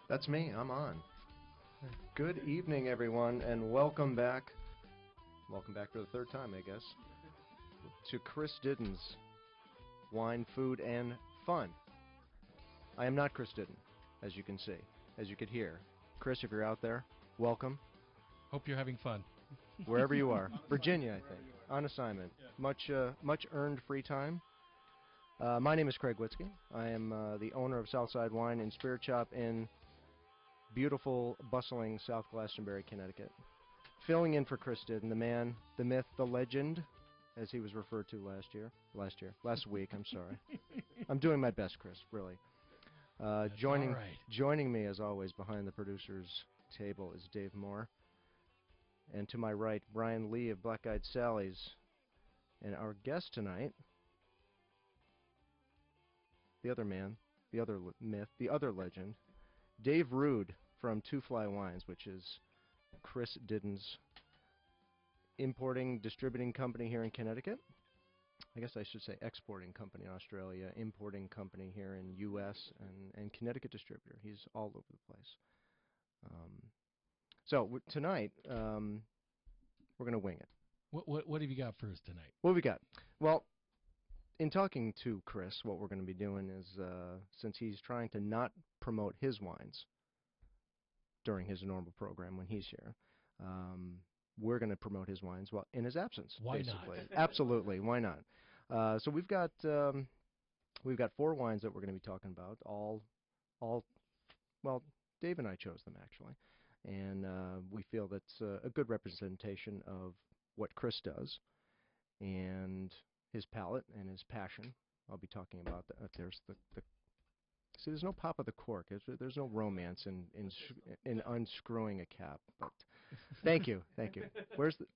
That's me. I'm on. Good evening, everyone, and welcome back. Welcome back for the third time, I guess, to Chris Didden's Wine, Food, and Fun. I am not Chris Didden, as you can see, as you could hear. Chris, if you're out there, welcome. Hope you're having fun. Wherever you are. Virginia, I think. On assignment. Much earned free time. My name is Craig Wietzke. I am the owner of Southside Wine and Spirit Shop in beautiful, bustling South Glastonbury, Connecticut. Filling in for Chris Didden, the man, the myth, the legend, as he was referred to last week, I'm sorry. I'm doing my best, Chris, really. Joining me, as always, behind the producer's table is Dave Moore. And to my right, Brian Lee of Black Eyed Sally's. And our guest tonight, the other man, the other myth, the other legend, Dave Rood from Two Fly Wines, which is Chris Didden's importing, distributing company here in Connecticut. I guess I should say exporting company in Australia, importing company here in U.S., and Connecticut distributor. He's all over the place. So tonight, we're going to wing it. What have you got for us tonight? What have we got? Well, in talking to Chris, what we're going to be doing is, since he's trying to not promote his wines during his normal program when he's here, we're going to promote his wines in his absence. Why basically. not? Absolutely, why not? So we've got 4 wines that we're going to be talking about. Well, Dave and I chose them actually, and we feel that's a good representation of what Chris does and his palate and his passion. I'll be talking about that. There's see, there's no pop of the cork. There's no romance in unscrewing a cap. But thank you. Where's the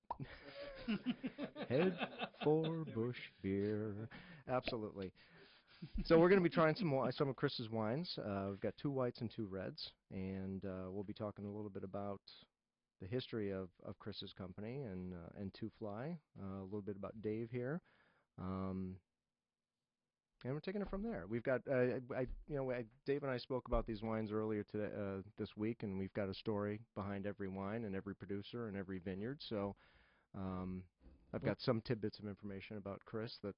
head for Bush beer? Absolutely. So we're going to be trying some of Chris's wines. We've got 2 whites and 2 reds, and we'll be talking a little bit about the history of Chris's company and Two Fly, a little bit about Dave here, and we're taking it from there. We've got Dave and I spoke about these wines earlier today, this week, and we've got a story behind every wine and every producer and every vineyard. So I've got some tidbits of information about Chris that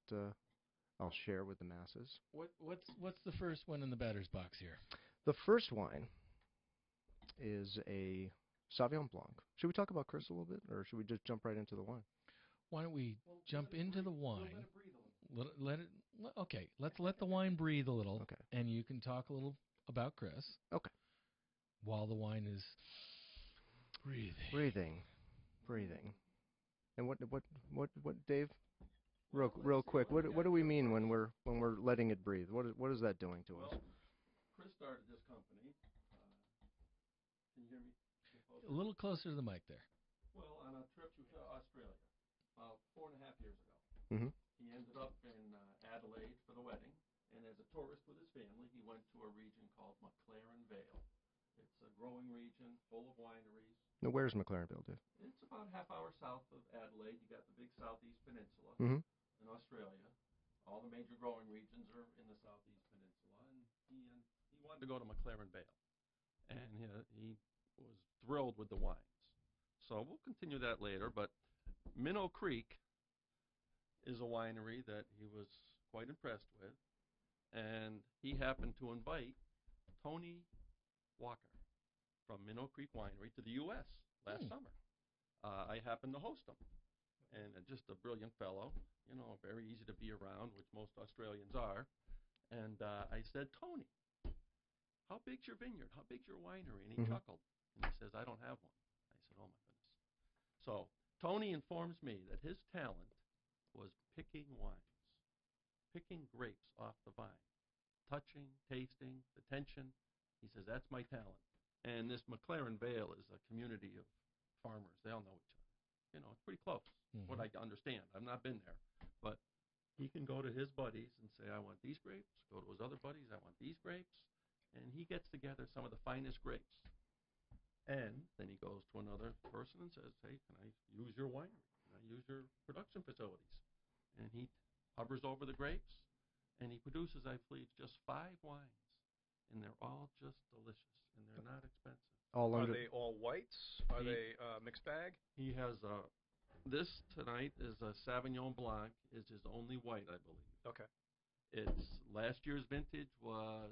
I'll share with the masses. What's the first one in the batter's box here? The first wine is a Sauvignon Blanc. Should we talk about Chris a little bit, or should we just jump right into the wine? Why don't we jump into the wine? Let's let the wine breathe a little. Okay. And you can talk a little about Chris. Okay. While the wine is breathing. And what Dave? Real quick. What do we mean when we're letting it breathe? What is that doing to us? Chris started this company. Can you hear me? A little closer to the mic there. Well, on a trip to Australia about 4.5 years ago. Mm-hmm. He ended up in Adelaide for the wedding, and as a tourist with his family, he went to a region called McLaren Vale. It's a growing region full of wineries. Now, where's McLaren Vale, Dave? It's about half hour south of Adelaide. You got the big Southeast Peninsula in Australia. All the major growing regions are in the Southeast Peninsula, and he wanted to go to McLaren Vale, and he was thrilled with the wines. So we'll continue that later, but Minnow Creek is a winery that he was quite impressed with, and he happened to invite Tony Walker from Minnow Creek Winery to the U.S. last summer. I happened to host him, and just a brilliant fellow, very easy to be around, which most Australians are. And I said, Tony, how big's your vineyard? How big's your winery? And he chuckled, and he says, I don't have one. I said, oh, my goodness. So Tony informs me that his talent was picking wines, picking grapes off the vine, touching, tasting, the tension. He says, that's my talent. And this McLaren Vale is a community of farmers. They all know each other. It's pretty close, what I understand. I've not been there. But he can go to his buddies and say, I want these grapes. Go to his other buddies, I want these grapes. And he gets together some of the finest grapes. And then he goes to another person and says, hey, can I use your winery? Can I use your production facilities? And he hovers over the grapes, and he produces, I believe, just 5 wines and they're all just delicious, and they're not expensive. All Are under. they all whites? Are they mixed bag? He has this tonight is a Sauvignon Blanc, is his only white, I believe. Okay. It's last year's vintage was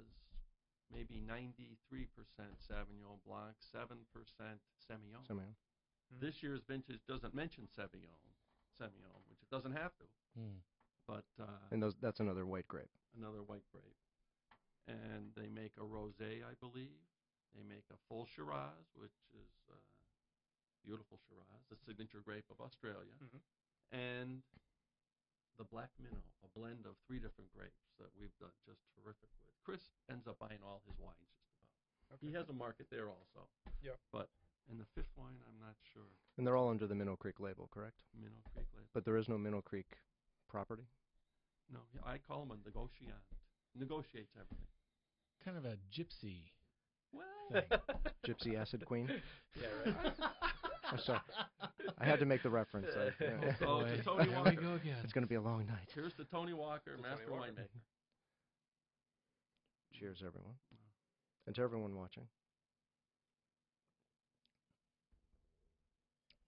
maybe 93% Sauvignon Blanc, 7% Semillon. Semillon. This year's vintage doesn't mention Semillon, which it doesn't have to. But And that's another white grape. another white grape. And they make a rosé, I believe. They make a full Shiraz, which is beautiful Shiraz, the signature grape of Australia. And the Black Minnow, a blend of 3 different grapes that we've done just terrific with. Chris ends up buying all his wines just about. Okay. He has a market there also. Yeah. But in the 5th wine, I'm not sure. And they're all under the Minnow Creek label, correct? Minnow Creek label. But there is no Minnow Creek property? No, I call him a negotiant. Negotiates everything. Kind of a gypsy. Well, Gypsy Acid Queen? Yeah, right. I'm sorry. I had to make the reference. So to Tony Here Walker. we go again. It's going to be a long night. Here's to Tony Walker, To master Tony Walker. winemaker. Cheers, everyone. And to everyone watching.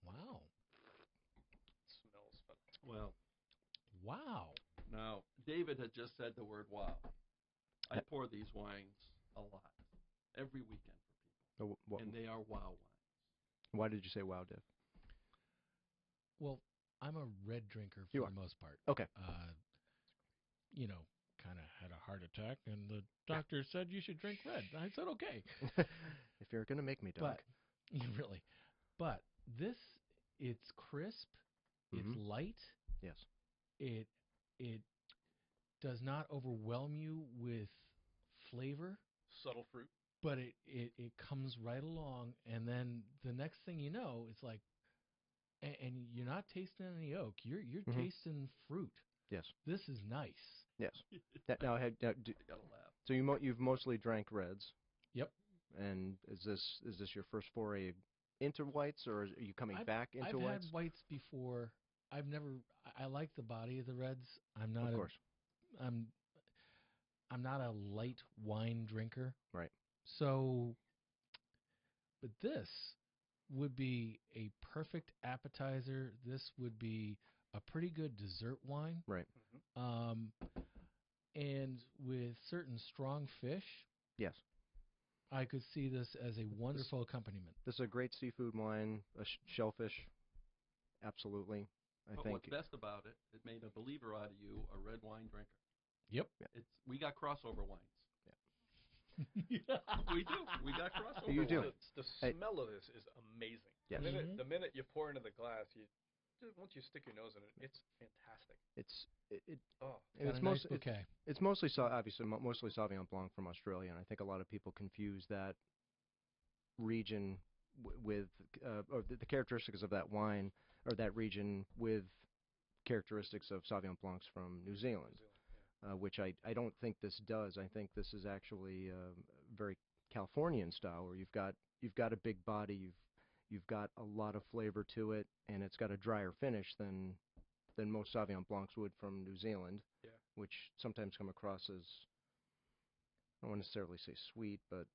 Wow. Smells fun. Well, Wow. now, David had just said the word wow. I pour these wines a lot, every weekend for people, and they are wow wines. Why did you say wow, Div? Well, I'm a red drinker for You the are. most part. Okay. Kind of had a heart attack, and the doctor said you should drink red. I said okay. If you're going to make me, Doc. But really, but this, it's crisp, it's light. Yes. It does not overwhelm you with flavor, Subtle fruit. but it comes right along, and then the next thing you know, it's like, and you're not tasting any oak. You're tasting fruit. Yes. This is nice. Yes. Now, I gotta laugh. so you've mostly drank reds. Yep. And is this your first foray into whites, or are you coming back into I've whites? had whites before. I've never. I like the body of the reds. I'm not. Of course. I'm not a light wine drinker. Right. So, but this would be a perfect appetizer. This would be a pretty good dessert wine. Right. And with certain strong fish, Yes. I could see this as a wonderful accompaniment. This is a great seafood wine, shellfish. Absolutely. I But think. what's best about it, it made a believer out of you, a red wine drinker. Yep. We got crossover wines. Yeah. We do. We got crossover You do. wines. The smell of this is amazing. Yes. The minute you pour into the glass, once you stick your nose in it, it's fantastic. And Got a nice bouquet. It's mostly obviously mostly Sauvignon Blanc from Australia, and I think a lot of people confuse that region with or the characteristics of that wine or that region with characteristics of Sauvignon Blancs from New Zealand. Which I don't think this does. I think this is actually very Californian style, where you've got a big body, you've got a lot of flavor to it, and it's got a drier finish than most Sauvignon Blancs would from New Zealand, which sometimes come across as, I don't want to necessarily say sweet, but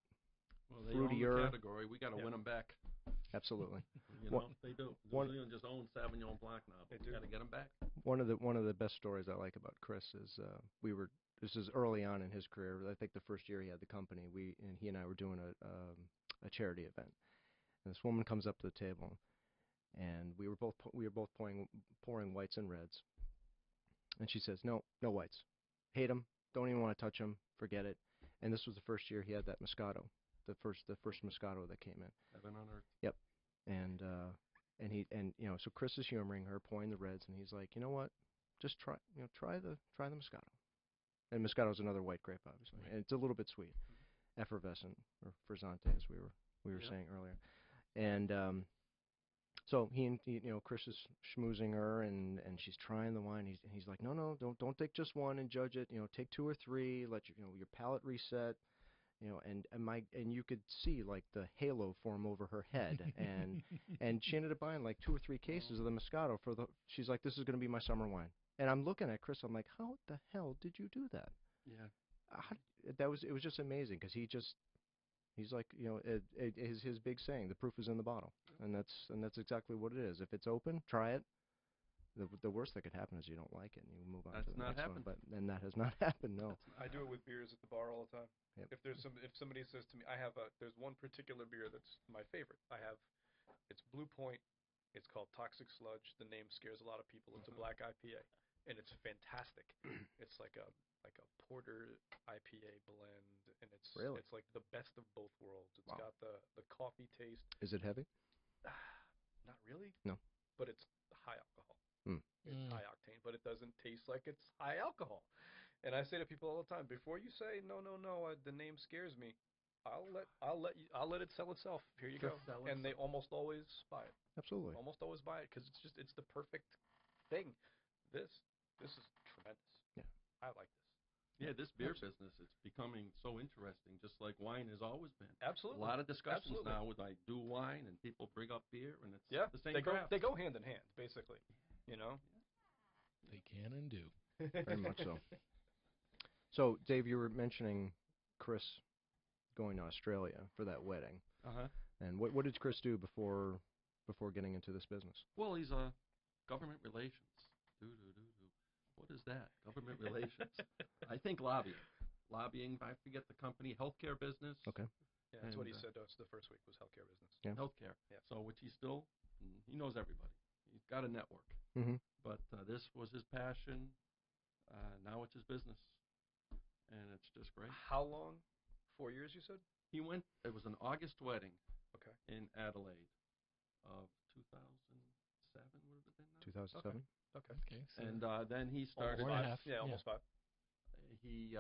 they own fruitier. the category. We got to win them back. Absolutely. They do. New Zealand just owns Sauvignon Blanc now. But we got to get them back. One of the best stories I like about Chris is this is early on in his career. I think the first year he had the company, he and I were doing a charity event, and this woman comes up to the table, and we were both pouring whites and reds, and she says, no whites, hate them, don't even want to touch them, forget it. And this was the first year he had that Moscato, the first Moscato that came in. Heaven on earth. Yep. And so Chris is humoring her, pouring the reds, and he's like, you know what, just try the Moscato. And Moscato is another white grape, obviously, and it's a little bit sweet, effervescent or frizzante, as we were saying earlier. And so Chris is schmoozing her, and she's trying the wine. He's like, no, don't take just one and judge it. Take 2 or 3. Let your palate reset. And you could see like the halo form over her head, and she ended up buying like 2 or 3 cases of the Moscato she's like, this is going to be my summer wine. And I'm looking at Chris, I'm like, how the hell did you do that? Yeah. it was just amazing because he's like, his big saying, the proof is in the bottle, and that's exactly what it is. If it's open, try it. The worst that could happen is you don't like it and you move on to the next one. And that has not happened. No. I do it with beers at the bar all the time. Yep. If somebody says to me, there's one particular beer that's my favorite. It's Blue Point. It's called Toxic Sludge. The name scares a lot of people. It's a black IPA, and it's fantastic. It's like a porter IPA blend, and it's like the best of both worlds. It's got the coffee taste. Is it heavy? Not really. No. But it's high alcohol. It's high octane, but it doesn't taste like it's high alcohol. And I say to people all the time, before you say no, the name scares me, I'll let it sell itself. Here you go. And they almost always buy it. Absolutely. Almost always buy it because it's the perfect thing. This is tremendous. Yeah. I like this. Yeah, this beer business, it's becoming so interesting, just like wine has always been. Absolutely. A lot of discussions now with I do wine and people bring up beer and it's the same craft. They go hand in hand, basically. They can and do. Very much so. So, Dave, you were mentioning Chris going to Australia for that wedding. And what did Chris do before getting into this business? Well, he's a government relations. What is that? Government relations. I think lobbying. I forget the company. Healthcare business. Okay. Yeah, that's what he said to us the first week was healthcare business. Yeah. Healthcare. Yeah. So which he knows everybody. He's got a network. Mm-hmm. But this was his passion. Now it's his business, and it's just great. How long? 4 years, you said? It was an August wedding. Okay. In Adelaide of 2007. Would have been now? 2007. Okay. So and then he started. Almost 5. He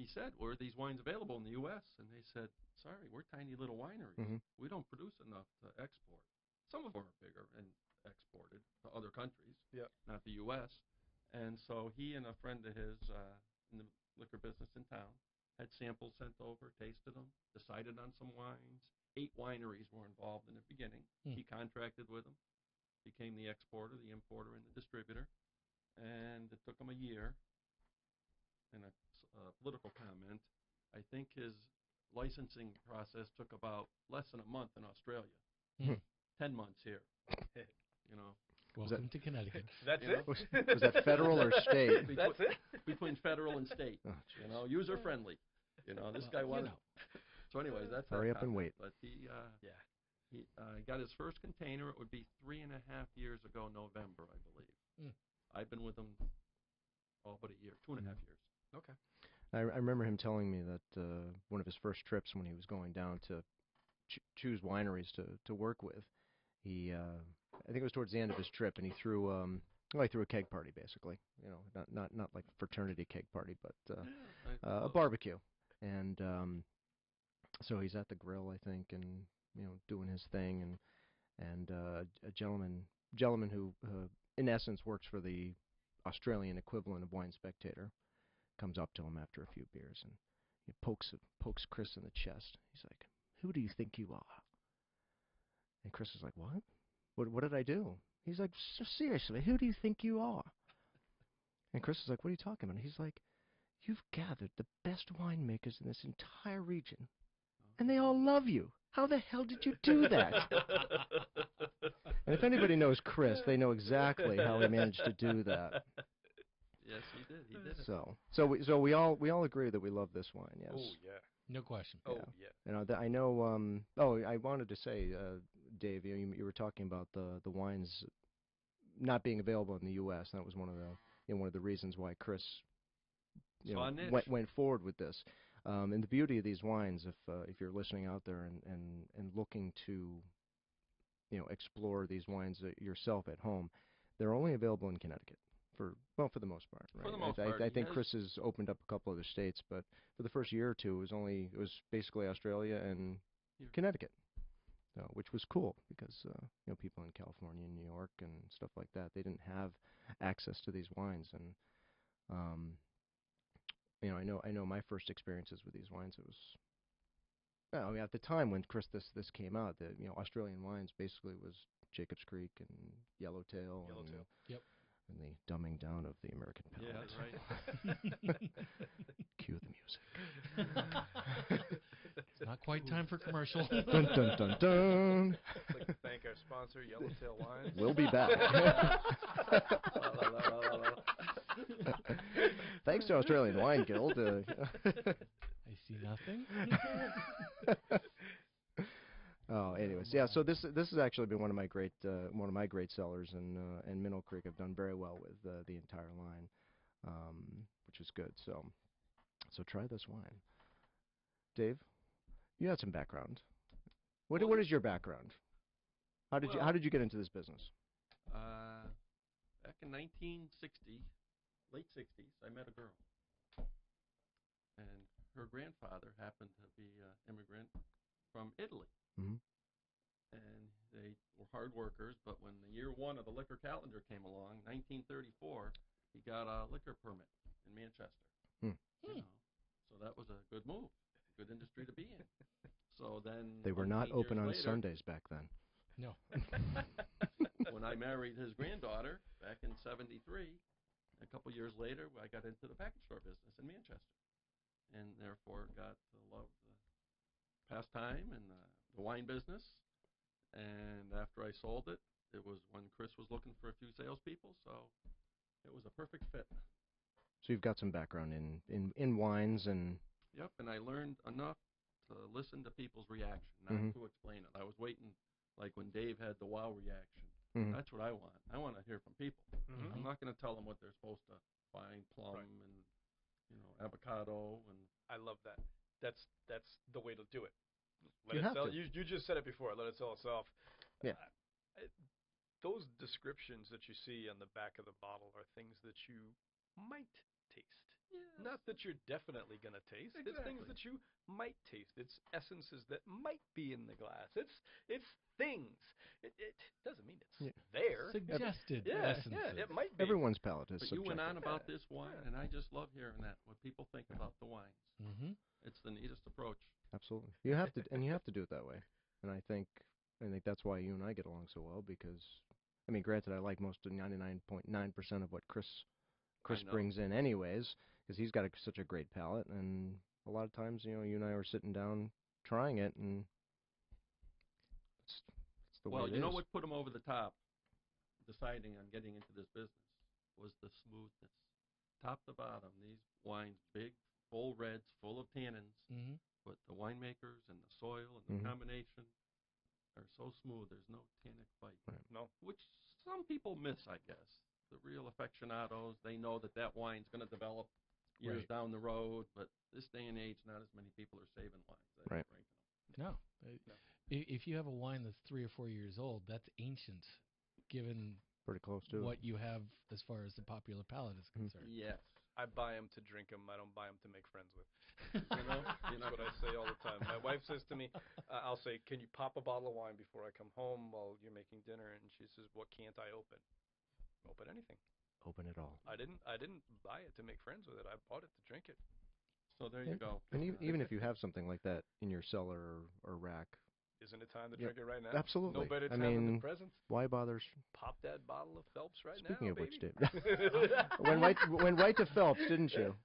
said, "Were these wines available in the U.S.?" And they said, "Sorry, we're tiny little wineries. Mm-hmm. We don't produce enough to export. Some of them are bigger and exported to other countries, not the U.S." And so he and a friend of his in the liquor business in town had samples sent over, tasted them, decided on some wines. 8 wineries were involved in the beginning. He contracted with them, became the exporter, the importer, and the distributor. And it took him a year. And a political comment, I think his licensing process took about less than a month in Australia. 10 months here. Welcome to Connecticut. That's it? Was that federal or state? That's it? Between federal and state. User friendly. This guy wanted. So anyways, that's hurry up and wait. But he got his first container. It would be 3.5 years ago, November, I believe. I've been with him all but a year, 2.5 years. Okay. I remember him telling me that one of his first trips when he was going down to choose wineries to work with, he I think it was towards the end of his trip, and he threw a keg party, basically. Not like a fraternity keg party, but a barbecue. And so he's at the grill, I think, and doing his thing, and a gentleman who in essence works for the Australian equivalent of Wine Spectator comes up to him after a few beers and he pokes Chris in the chest. He's like, "Who do you think you are?" And Chris is like, "What? What did I do?" He's like, "Seriously, who do you think you are?" And Chris is like, "What are you talking about?" And he's like, "You've gathered the best winemakers in this entire region, and they all love you. How the hell did you do that?" And if anybody knows Chris, they know exactly how he managed to do that. Yes, he did. He did it. So we all agree that we love this wine. Yes. Oh yeah. No question. Oh yeah. I know. I wanted to say, Dave, you were talking about the wines not being available in the U.S. And that was one of the reasons why Chris went forward with this. And the beauty of these wines, if you're listening out there and looking to explore these wines yourself at home, they're only available in Connecticut for the most part. Right? For the most part, I think Chris has opened up a couple other states, but for the first year or two, it was basically Australia and Connecticut, which was cool because people in California and New York and stuff like that, they didn't have access to these wines. And I know my first experiences with these wines. It was at the time when Chris this came out, the Australian wines basically was Jacob's Creek and Yellowtail. Yep. and the dumbing down of the American palate. Yeah, right. Cue the music. It's not quite time for commercial. Dun dun dun dun. I'd like to thank our sponsor, Yellowtail Wines. We'll be back. Thanks to Australian Wine Guild. I see nothing. Oh, anyways, yeah. So this has actually been one of my great sellers, and Minnow Creek have done very well with the entire line, which is good. So try this wine, Dave. You had some background. What is your background? How did you get into this business? Back in 1960, late 60s, I met a girl, and her grandfather happened to be an immigrant from Italy. Mm-hmm. And they were hard workers, but when the year one of the liquor calendar came along, 1934, he got a liquor permit in Manchester. Hmm. You know, so that was a good move, good industry to be in. So then They were not open on later, Sundays back then. No. when I married his granddaughter back in '73, a couple years later, I got into the package store business in Manchester, and therefore got to love the pastime and the wine business. And after I sold it, it was when Chris was looking for a few salespeople, so it was a perfect fit. So you've got some background in wines and. Yep, and I learned enough to listen to people's reaction, not to explain it. I was waiting, like when Dave had the wow reaction. Mm-hmm. That's what I want. I want to hear from people. Mm-hmm. I'm not going to tell them what they're supposed to find, plum and avocado and. I love that. That's the way to do it. You have to. You just said it before. Let it sell itself. Yeah. Those descriptions that you see on the back of the bottle are things that you might taste. Yes. Not that you're definitely going to taste. Exactly. It's things that you might taste. It's essences that might be in the glass. It's things. It doesn't mean it's there. Suggested essences. essences. It might be. Everyone's palate is But subjective. you went on about this wine, and I just love hearing that, what people think about the wines. Mm-hmm. It's the neatest approach. Absolutely. You have to, and you have to do it that way. And I think that's why you and I get along so well, because, I mean, granted, I like most of 99.9% of what Chris brings in anyways, because he's got such a great palate, and a lot of times, you and I were sitting down trying it, and it's the way it is. Well, you know what put him over the top, deciding on getting into this business, was the smoothness. Top to bottom, these wines, big, full reds, full of tannins, but the winemakers and the soil and the combination are so smooth, there's no tannic bite. Right. No. Which some people miss, I guess. The real aficionados, they know that wine's going to develop years down the road, but this day and age, not as many people are saving wines. Right. No. If you have a wine that's 3 or 4 years old, that's ancient, given pretty close to what you have as far as the popular palate is concerned. Yes. I buy them to drink them. I don't buy them to make friends with. You know that's what I say all the time. My wife says to me, I'll say, "Can you pop a bottle of wine before I come home while you're making dinner?" And she says, "What can't I open?" Open anything. Open it all. I didn't buy it to make friends with it. I bought it to drink it. So there you go. And even if you have something like that in your cellar or rack, isn't it time to drink it right now? Absolutely. No better time than the present. Why bother? Pop that bottle of Phelps right Speaking now, of which, baby. Dave, went right to Phelps, didn't you?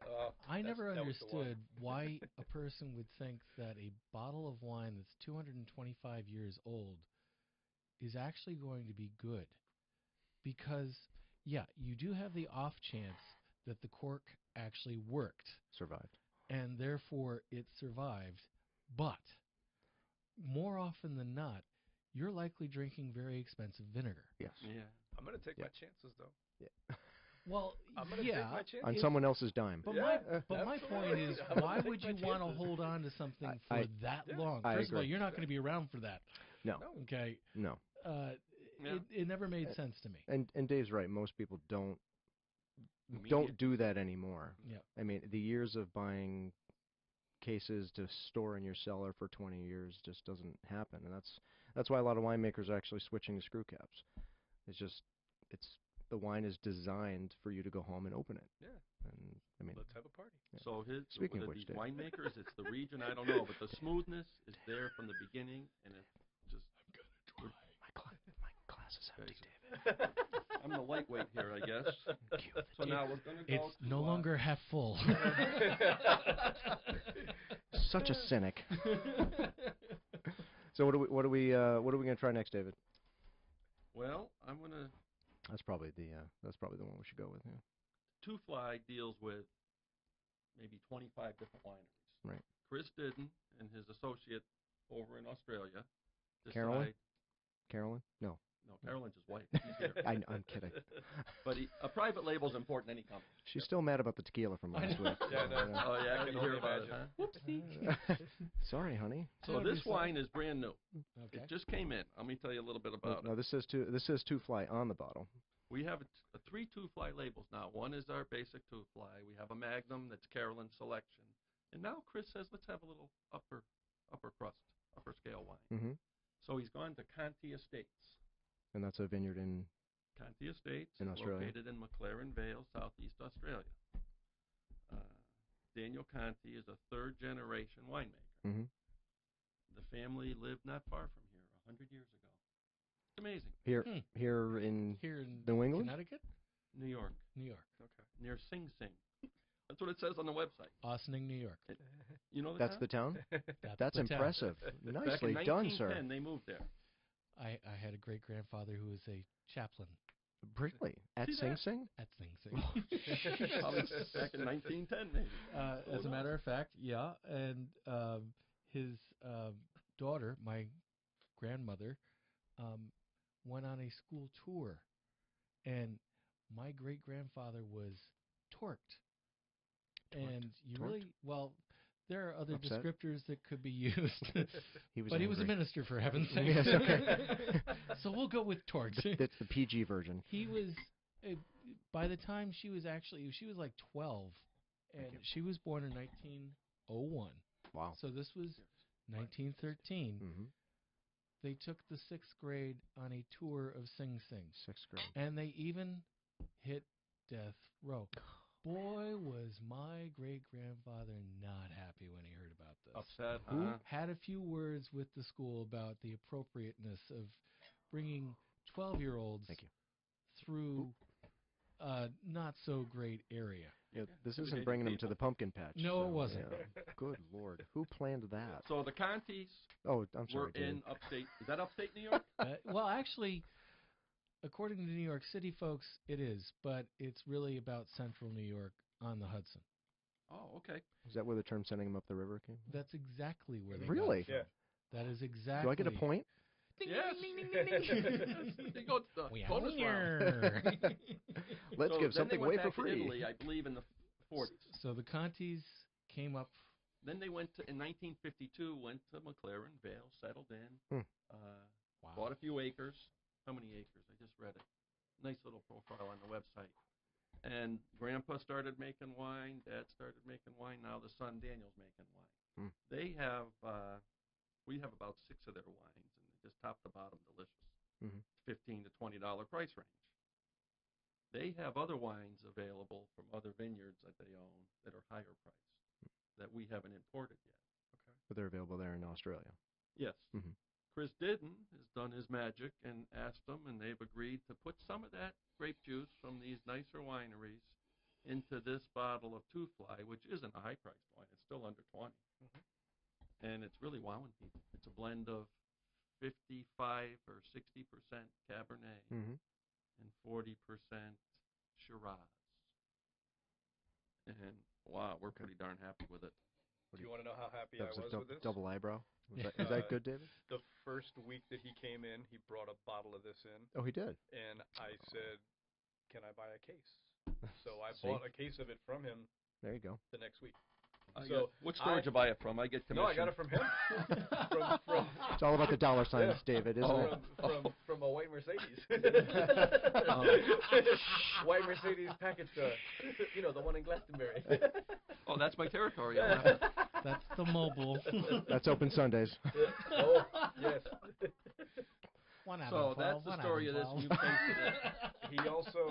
I never understood why a person would think that a bottle of wine that's 225 years old is actually going to be good. Because, you do have the off chance that the cork actually worked. Survived. And therefore it survived. But more often than not, you're likely drinking very expensive vinegar. Yes. Yeah. I'm going to take my chances, though. Yeah. Well, I'm going to take my chances. On someone else's dime. But my point is, why would you want to hold on to something for that long? First of all, you're not going to be around for that. No. Okay. No. It never made sense to me. And Dave's right. Most people don't do that anymore. Yeah. I mean, the years of buying cases to store in your cellar for 20 years just doesn't happen, and that's why a lot of winemakers are actually switching to screw caps. The wine is designed for you to go home and open it. Yeah. And I mean, let's have a party. Yeah. So Speaking of which, these Dave. winemakers, it's the region, I don't know, but the smoothness is there from the beginning, and it just. My glass. glass is empty, Basically. David. I'm the lightweight here, I guess. So now we're going to go It's no longer half full. Such a cynic. So what are we going to try next, David? Well, I'm going to... That's probably the one we should go with. Yeah. Two Fly deals with maybe 25 different wineries. Right. Chris Didden and his associate over in Australia Carolyn? Carolyn? No. No, Carolyn's his wife. She's here. I'm kidding. But a private label is important in any company. She's still mad about the tequila from last week. Yeah, no. Oh, yeah, I can hear only about it, imagine. huh? Whoopsie. Sorry, honey. So this wine is brand new. Okay. It just came in. Let me tell you a little bit about No, it. this says two fly on the bottle. We have three Two Fly labels now. One is our basic Two Fly. We have a Magnum that's Carolyn's selection. And now Chris says, let's have a little upper crust, upper scale wine. Mm-hmm. So he's gone to Conti Estates. And that's a vineyard in Conti Estates In is Australia. located in McLaren Vale, southeast Australia. Daniel Conti is a third-generation winemaker. Mm-hmm. The family lived not far from here 100 years ago. It's amazing. Here in Here in New England? Connecticut? New York, New York. Okay. near Sing Sing. That's what it says on the website. Austining, New York. You know That's the town? That's the town. impressive. Back in Nicely done, sir. 1910, they moved there. I had a great-grandfather who was a chaplain Really? At See Sing that? Sing? at Sing Sing. Probably back in 1910, maybe. As a matter of fact, yeah. And his daughter, my grandmother, went on a school tour. And my great-grandfather was torqued. And you Torqued? really, well, there are other Upset? descriptors that could be used. He was But he was a angry. minister, for heaven's sake. Yes, okay. So we'll go with torqued. That's the PG version. He was, by the time she was like 12, and she was born in 1901. Wow. So this was 1913. Mm-hmm. They took the 6th grade on a tour of Sing Sing. 6th grade. And they even hit death row. Boy, was my great-grandfather not happy when he heard about this. Upset, Who huh? had a few words with the school about the appropriateness of bringing 12-year-olds Thank you. through a not-so-great area. Yeah, this Intimidating isn't bringing them to people. the pumpkin patch. No, it so, wasn't. yeah. Good Lord. Who planned that? So the Contis Oh, I'm sorry, were Dave. in upstate. Is that upstate New York? Well, actually, according to New York City folks, it is, but it's really about central New York on the Hudson. Oh, okay. Is that where the term sending them up the river came from? That's exactly where they Really? got it from. That is exactly. Do I get a point? Ding, Yes. ding, ding, ding, ding, ding. There you go. It's the We bonus round. are. Let's So give then something they went away back for to free. Italy, I believe, in the 40s. So the Contis came up. Then they went to, in 1952, went to McLaren Vale, settled in, Wow. bought a few acres. How many acres? I just read it. Nice little profile on the website. And Grandpa started making wine. Dad started making wine. Now the son Daniel's making wine. They have, we have about 6 of their wines, and they just top to bottom delicious. $15 to $20 price range. They have other wines available from other vineyards that they own that are higher priced that we haven't imported yet. But they're available there in Australia. Yes. Mhm. Chris Didden has done his magic and asked them, and they've agreed to put some of that grape juice from these nicer wineries into this bottle of Two Fly, which isn't a high-priced wine. It's still under 20. And it's really wowing people. It's a blend of 55 or 60% Cabernet Mm-hmm. and 40% Shiraz. And wow, we're pretty darn happy with it. Do you want to know how happy That I was was a with this? double eyebrow. Yeah. Is that good, David? The first week that he came in, he brought a bottle of this in, Oh, he did. and I said, "Can I buy a case?" So I See? bought a case of it from him There you go. the next week. So what store did you buy it from? I get commission. No, I got it from him. from It's all about the dollar signs, David, isn't it? from a white Mercedes. Oh. White Mercedes package store. You know, the one in Glastonbury. Oh, that's my territory. I'll have to- That's the mobile. That's open Sundays. Oh, yes. 1 out So of 12. that's the 1 out story of of this 12. new tasted it. He also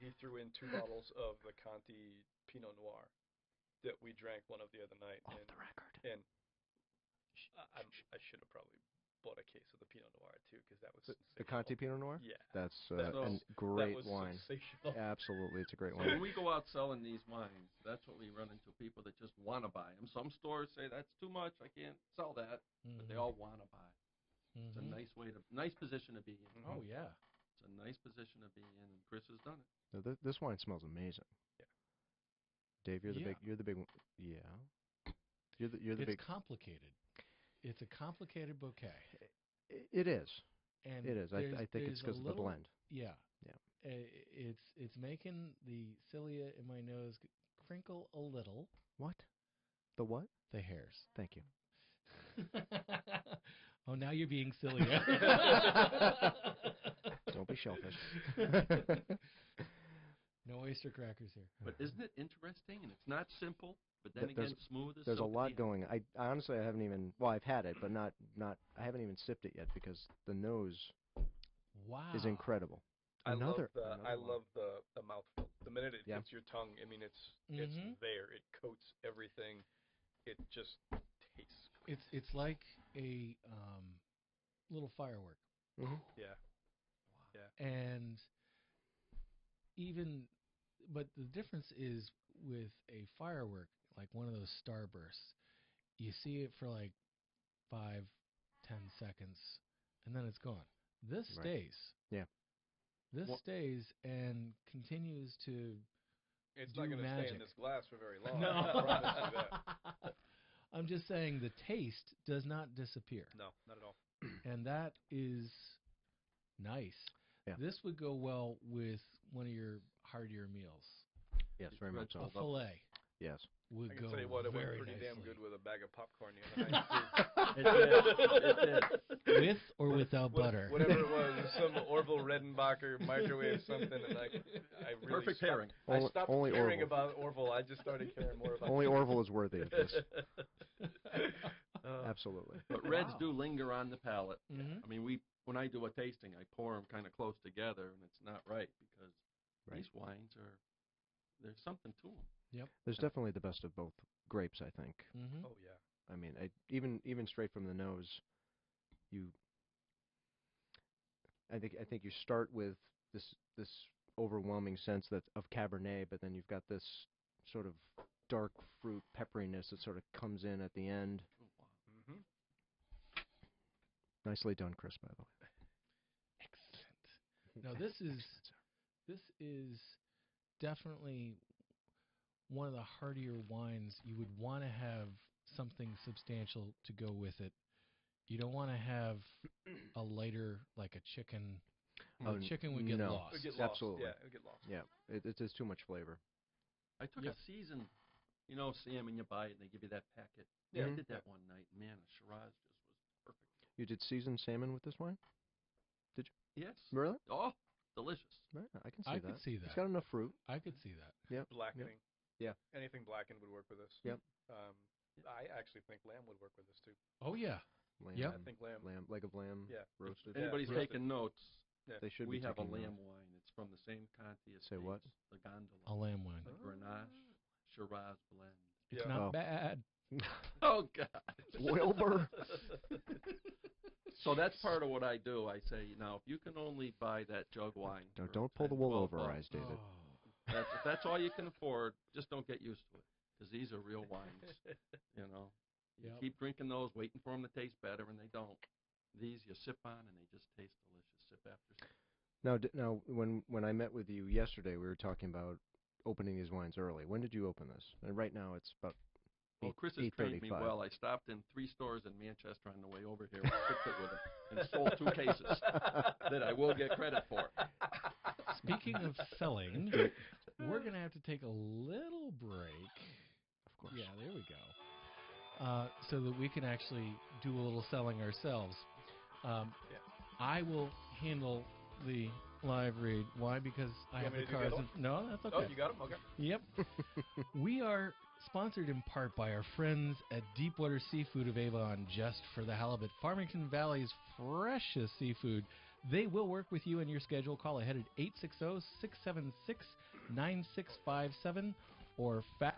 he threw in 2 bottles of the Conti Pinot Noir that we drank one of the other night. Off and, the record. And I should have probably bought a case of the Pinot Noir too because that was The sensational. Conti Pinot Noir? Yeah. That's So- a That great was wine. sensational. Absolutely, it's a great So wine. when we go out selling these wines, that's what we run into, people that just want to buy them. Some stores say, that's too much, I can't sell that, but they all want to buy. It's a nice position to be in. Oh, yeah. It's a nice position to be in, and Chris has done it. Now, this wine smells amazing. Yeah. Dave, you're the Yeah. big one. Yeah. You're the It's big. complicated. It's a complicated bouquet. It is. And It is. I think it's there's a because of the little- blend. Yeah. Yeah. It's making the cilia in my nose crinkle a little. What? The what? The hairs. Thank you. Oh, now you're being silly. Don't be shellfish. No oyster crackers here. But isn't it interesting? And it's not simple, but then There's- again, smooth as There's a silk at lot the end. going. I honestly, I haven't even. Well, I've had it, but not. I haven't even sipped it yet because the nose Wow. is incredible. I love Another the wine. mouthfeel. The minute it Yeah. hits your tongue, I mean, it's Mhm. there. It coats everything. It just tastes great. It's like a little firework. Mhm. Yeah. And but the difference is with a firework, like one of those starbursts, you see it for like 5-10 seconds, and then it's gone. This Right. stays. Yeah. This Well- stays and continues to It's do not going to stay magic. in this glass for very long. No. I promise you that. I'm just saying the taste does not disappear. No, not at all. And that is nice. Yeah. This would go well with one of your heartier meals. Yes, very much A so. fillet Yes. would I go can tell you what, it went very pretty damn nicely. good with a bag of popcorn the other night. It did. With or without butter? Whatever it was, some Orville Redenbacher microwave something, and I really Perfect stopped, pairing. I stopped Only caring Orville. about Orville. I just started caring more about Only Orville is worthy of this. Uh, Absolutely. But reds Wow. do linger on the palate. Mm-hmm. I mean, when I do a tasting, I pour them kind of close together, and it's not right because Right. these wines there's something to them. There's definitely the best of both grapes, I think. Mm-hmm. Oh yeah. I mean, even straight from the nose, I think you start with this overwhelming sense of Cabernet, but then you've got this sort of dark fruit pepperiness that sort of comes in at the end. Mm-hmm. Nicely done, Chris, by the way. Excellent. Now this is definitely one of the heartier wines. You would want to have something substantial to go with it. You don't want to have a lighter, like a chicken. Oh, Chicken would get no. lost. It would get lost. Absolutely. Yeah, it would get lost. Yeah, it is too much flavor. I took Yep. a seasoned, salmon, you buy it, and they give you that packet. Yeah. I did that one night. Man, a Shiraz just was perfect. You did seasoned salmon with this wine? Yes. Really? Oh, delicious. Right, I can see I that. could see It's that. got enough fruit. I could see that. Yep. Blackening. Yeah. Anything blackened would work with this. Yep. I actually think lamb would work with this too. Oh yeah. Lamb, Yep. I think lamb. leg of lamb, Yeah. roasted. If anybody's roasted. taking notes, They should we be have a taking note. lamb wine. It's from the same Conti as Say what? The Gondola. A lamb wine. The Grenache Shiraz blend. It's Yeah. not Oh. bad. Oh, God. Wilbur. So that's part of what I do. I say, now, if you can only buy that jug wine. No, for don't pull the 10, wool 12 over our bucks, eyes, David. Oh. If that's all you can afford, just don't get used to it. Because these are real wines, You Yep. keep drinking those, waiting for them to taste better, and they don't. These you sip on, and they just taste delicious, sip after sip. Now, when I met with you yesterday, we were talking about opening these wines early. When did you open this? And right now, it's about Well, Chris has trained me 8:35. well. I stopped in 3 stores in Manchester on the way over here and sipped it with him and sold 2 cases that I will get credit for. Speaking of selling, we're gonna have to take a little break. Of course. Yeah, there we go. So that we can actually do a little selling ourselves. I will handle the live read. Why? Because I You have want me the to do the cards. other one? No, that's okay. Oh, you got them? Okay. Yep. We are sponsored in part by our friends at Deepwater Seafood of Avon, just for the halibut. Farmington Valley's freshest seafood. They will work with you in your schedule. Call ahead at 860-676-9657 or fax.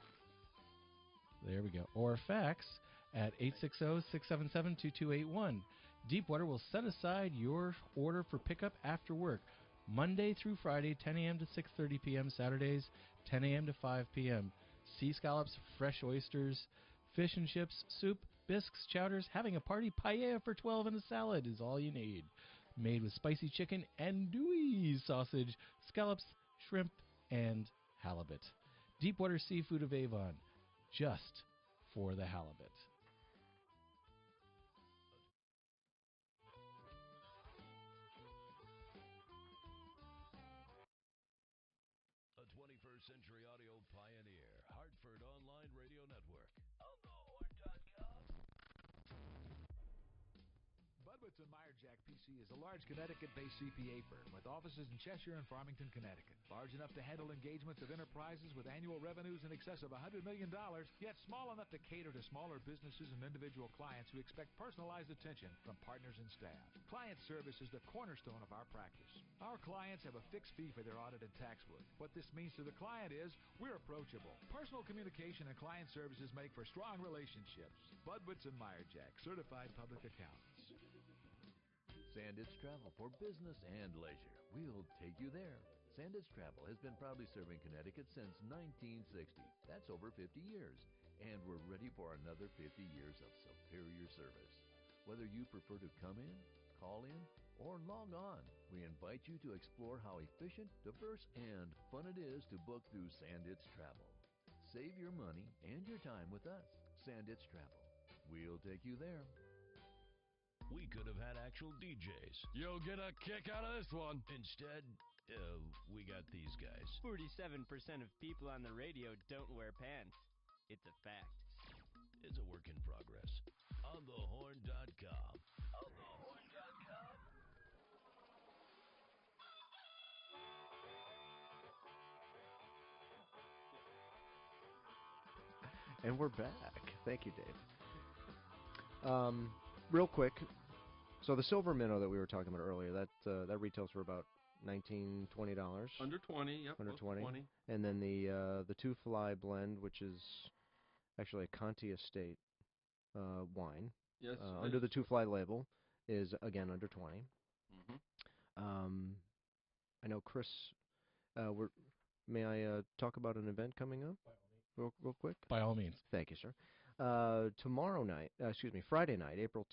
There we go. Or fax at 860-677-2281. Deepwater will set aside your order for pickup after work, Monday through Friday, 10 a.m. to 6:30 p.m., Saturdays, 10 a.m. to 5 p.m. Sea scallops, fresh oysters, fish and chips, soup, bisques, chowders, having a party, paella for 12 and a salad is all you need. Made with spicy chicken, andouille sausage, scallops, shrimp, and halibut. Deepwater Seafood of Avon, just for the halibut. A 21st century audio pioneer, Hartford Online Radio Network. Budwitz & Meyerjack PC is a large Connecticut-based CPA firm with offices in Cheshire and Farmington, Connecticut. Large enough to handle engagements of enterprises with annual revenues in excess of $100 million, yet small enough to cater to smaller businesses and individual clients who expect personalized attention from partners and staff. Client service is the cornerstone of our practice. Our clients have a fixed fee for their audit and tax work. What this means to the client is we're approachable. Personal communication and client services make for strong relationships. Budwitz & Meyerjack, certified public accountants. Sandits Travel for business and leisure. We'll take you there. Sandits Travel has been proudly serving Connecticut since 1960. That's over 50 years. And we're ready for another 50 years of superior service. Whether you prefer to come in, call in, or log on, we invite you to explore how efficient, diverse, and fun it is to book through Sandits Travel. Save your money and your time with us. Sandits Travel. We'll take you there. We could have had actual DJs. You'll get a kick out of this one. Instead, we got these guys. 47% of people on the radio don't wear pants. It's a fact. It's a work in progress. OnTheHorn.com. OnTheHorn.com. And we're back. Thank you, Dave. Real quick, so the silver minnow that we were talking about earlier, that retails for about $19, $20. Under 20, yep. Under 20. 20. And then the two fly blend, which is actually a Conti Estate wine, Yes. under the two fly label, is again under 20. Mm-hmm. I know Chris. May I talk about an event coming up? Real quick. By all means. Thank you, sir. Friday night, April.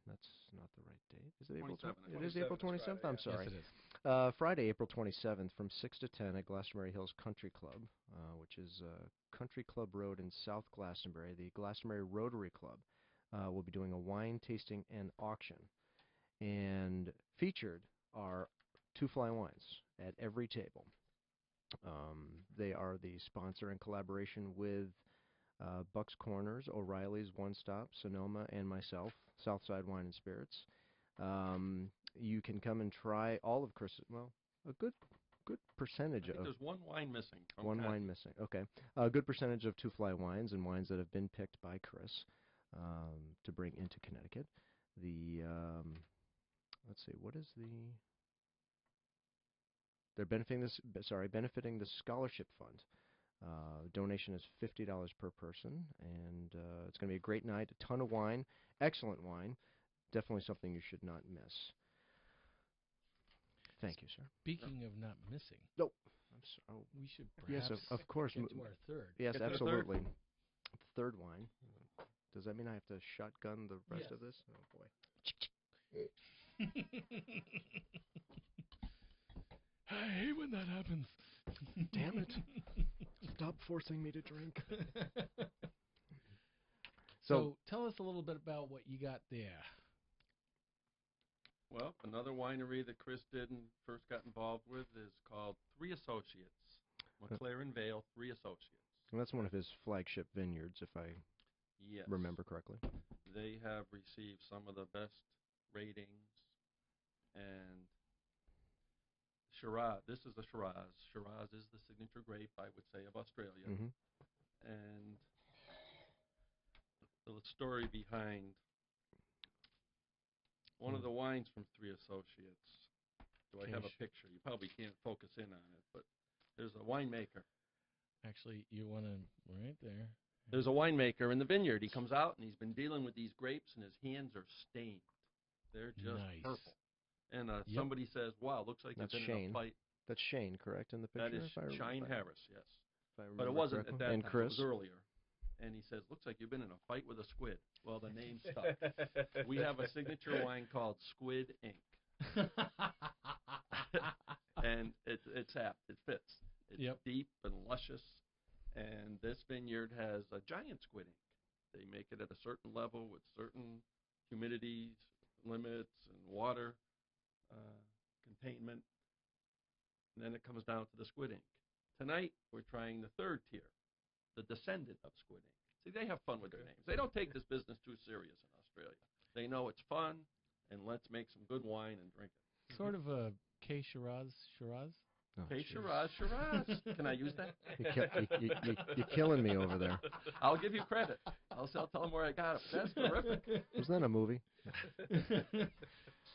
That's not the right date. Is it April 27th? It is April 27th. I'm sorry. Yes, it is. Friday, April 27th, from 6 to 10 at Glastonbury Hills Country Club, which is Country Club Road in South Glastonbury. The Glastonbury Rotary Club will be doing a wine tasting and auction, and featured are Two Fly Wines at every table. They are the sponsor in collaboration with Buck's Corners, O'Reilly's One Stop, Sonoma, and myself, Southside Wine Spirits. You can come and try all of Chris's, a good percentage of. There's one wine missing. One wine missing. Okay. A good percentage of Two Fly wines and wines that have been picked by Chris to bring into Connecticut. Let's see, what is the? They're benefiting the scholarship fund. Donation is $50 per person, and it's going to be a great night. A ton of wine, excellent wine, definitely something you should not miss. Thank you, sir. Speaking of not missing, no, we should perhaps of course. get to our third. Yes, absolutely. Third wine. Does that mean I have to shotgun the rest of this? Oh boy. I hate when that happens. Damn it. Stop forcing me to drink. So tell us a little bit about what you got there. Well, another winery that Chris Didden first got involved with is called Three Associates. McLaren Vale, Three Associates. And that's one of his flagship vineyards, if I remember correctly. They have received some of the best ratings, and Shiraz. This is the Shiraz. Shiraz is the signature grape, I would say, of Australia. Mm-hmm. And the story behind one of the wines from Three Associates. Do I have a picture? You probably can't focus in on it, but there's a winemaker. Actually, you want to right there. There's a winemaker in the vineyard. He comes out, and he's been dealing with these grapes, and his hands are stained. They're just Nice. purple. And Yep. somebody says, "Wow, looks like That's you've been in Shane. a fight." That's Shane, correct, in the picture? That is Shine Harris, yes. If I But it remember wasn't at correctly. that And time. Chris? It was earlier. And he says, "Looks like you've been in a fight with a squid." Well, the name stuck. We have a signature wine called Squid Ink. And it's apt. It fits. It's deep and luscious. And this vineyard has a giant squid ink. They make it at a certain level with certain humidity limits and water containment. And then it comes down to the squid ink. Tonight, we're trying the third tier, the descendant of squid ink. See, they have fun with their names. They don't take this business too serious in Australia. They know it's fun, and let's make some good wine and drink it. Sort of a K Shiraz. Oh, Hey, jeez. Shiraz. Can I use that? You're killing me over there. I'll give you credit. I'll tell them where I got it. That's terrific. Was that a movie?